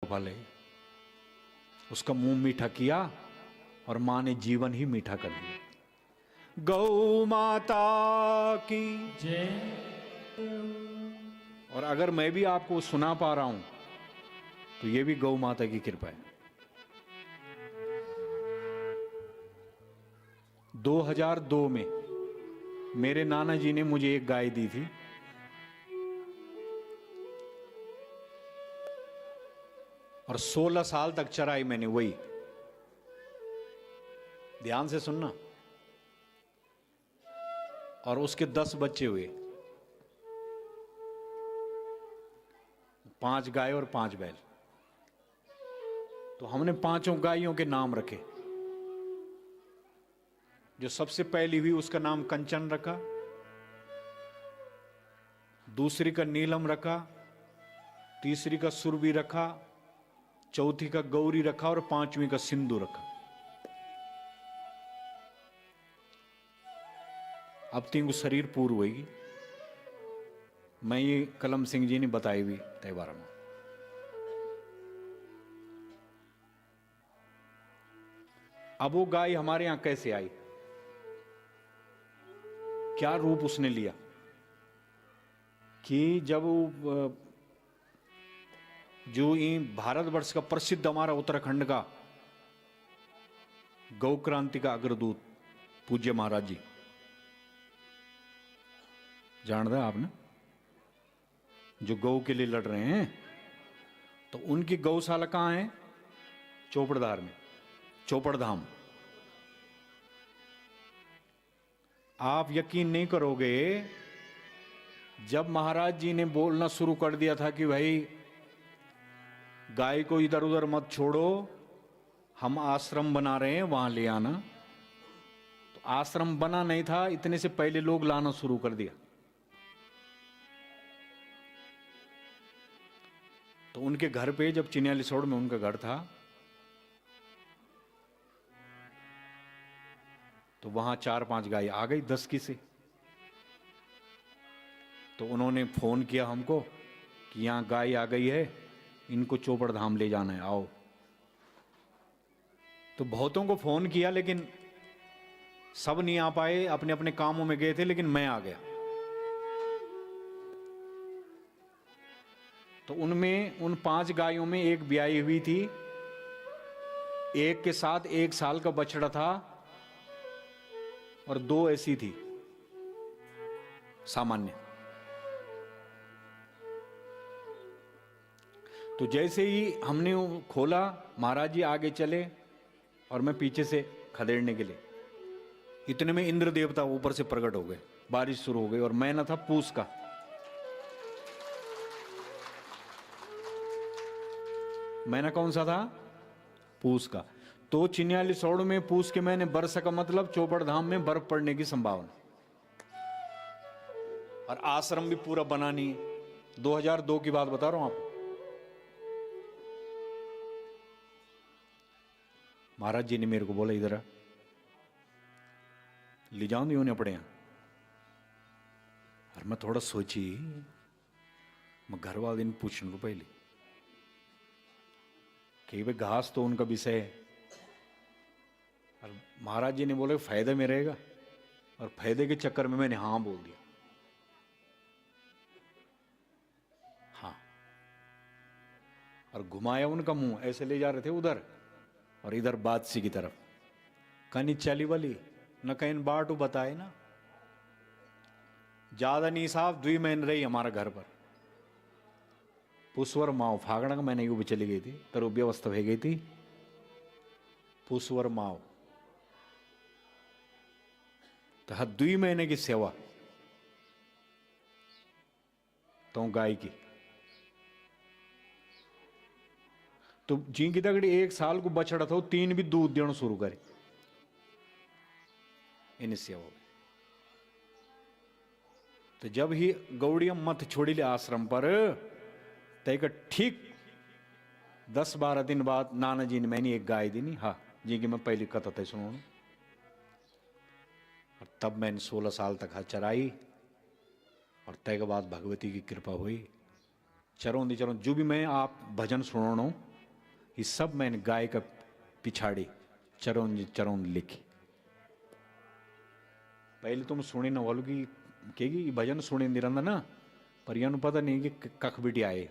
भले उसका मुंह मीठा किया और मां ने जीवन ही मीठा कर दिया। गौ माता की जय। और अगर मैं भी आपको सुना पा रहा हूं तो ये भी गौ माता की कृपा है। 2002 में मेरे नाना जी ने मुझे एक गाय दी थी। और 16 साल तक चराई मैंने वही। ध्यान से सुनना। और उसके 10 बच्चे हुए, 5 गाय और 5 बैल। तो हमने 5 गायों के नाम रखे। जो सबसे पहली हुई उसका नाम कंचन रखा, दूसरी का नीलम रखा, तीसरी का सुरभि रखा, चौथी का गौरी रखा और 5वीं का सिंधु रखा। अब 3 को शरीर पूर्व होगी। मैं ये कलम सिंह जी ने बताई हुई त्योहार में। अब वो गाय हमारे यहां कैसे आई, क्या रूप उसने लिया कि जब जो ये भारतवर्ष का प्रसिद्ध हमारा उत्तराखंड का गौ क्रांति का अग्रदूत पूज्य महाराज जी, जानते हैं आपने, जो गौ के लिए लड़ रहे हैं, तो उनकी गौशाला कहां है? चोपड़धार में, चोपड़धाम। आप यकीन नहीं करोगे, जब महाराज जी ने बोलना शुरू कर दिया था कि भाई गाय को इधर उधर मत छोड़ो, हम आश्रम बना रहे हैं, वहां ले आना, तो आश्रम बना नहीं था, इतने से पहले लोग लाना शुरू कर दिया। तो उनके घर पे, जब चिन्यालीसौड़ में उनका घर था, तो वहां 4-5 गाय आ गई 10 की से। तो उन्होंने फोन किया हमको कि यहां गाय आ गई है, इनको चोपड़धाम ले जाना है, आओ। तो बहुतों को फोन किया, लेकिन सब नहीं आ पाए, अपने अपने कामों में गए थे, लेकिन मैं आ गया। तो उनमें, उन 5 गायों में एक ब्याई हुई थी, एक के साथ 1 साल का बछड़ा था और 2 ऐसी थी सामान्य। तो जैसे ही हमने खोला, महाराज जी आगे चले और मैं पीछे से खदेड़ने के लिए, इतने में इंद्र देवता ऊपर से प्रकट हो गए, बारिश शुरू हो गई। और महीना था पूस का। महीना कौन सा था? पूस का। तो चिन्यालीसौड़ में पूस के महीने वर्षा का मतलब चोपड़धाम में बर्फ पड़ने की संभावना, और आश्रम भी पूरा बना नहीं है। 2002 की बात बता रहा हूं आपको। महाराज जी ने मेरे को बोला, इधर ले जाऊं नहीं उन्हें अपने यहां। और मैं थोड़ा सोची, मैं घर वाले ने पूछ लू पहले कि भाई घास तो उनका विषय है। और महाराज जी ने बोले फायदे में रहेगा, और फायदे के चक्कर में मैंने हां बोल दिया। हाँ। और घुमाया उनका मुंह, ऐसे ले जा रहे थे उधर, और इधर बादसी की तरफ। कहीं चली वाली न कहीं बाटू बताए ना, ज्यादा नहीं साहब 2 महीने रही हमारा घर पर। पुष्वर माव फागड़ा का मैंने भी चली गई थी, तर व्यवस्था हो गई थी। पुष्वर माव तो 2 महीने की सेवा तो गाय की। तो जी की तगड़ी 1 साल को बछड़ा था, 3 भी दूध देना शुरू करे, इन सेवा। तो जब ही गौड़ियम मत छोड़ी ले आश्रम पर, तय ठीक 10-12 दिन बाद नाना जी ने मैंने एक गाय दी नहीं। हाँ जी की मैं पहली कथा थे सुनो। और तब मैंने 16 साल तक हाथ चराई, और तय के बाद भगवती की कृपा हुई। चरों दी चरों जो भी मैं आप भजन सुनो, ये सब मैंने गाय का पिछाड़ी चरों चरों लिखी। पहले तुम सुने न वालों की कहेगी भजन सुने निरंदर ना, पर यह पता नहीं कि कख बिटी आए।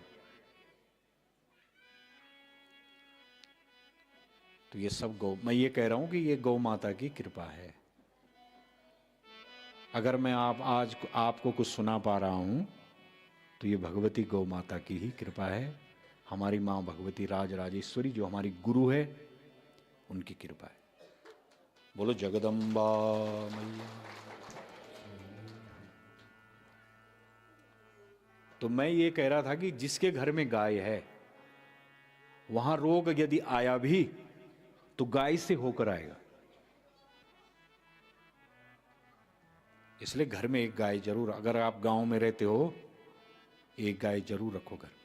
तो ये सब गौ, मैं ये कह रहा हूं कि ये गौ माता की कृपा है। अगर मैं आज आपको कुछ सुना पा रहा हूं तो ये भगवती गौ माता की ही कृपा है। हमारी मां भगवती राजराजेश्वरी जो हमारी गुरु है, उनकी कृपा है। बोलो जगदम्बा मैया। तो मैं ये कह रहा था कि जिसके घर में गाय है वहां रोग यदि आया भी तो गाय से होकर आएगा। इसलिए घर में एक गाय जरूर, अगर आप गांव में रहते हो, एक गाय जरूर रखो घर।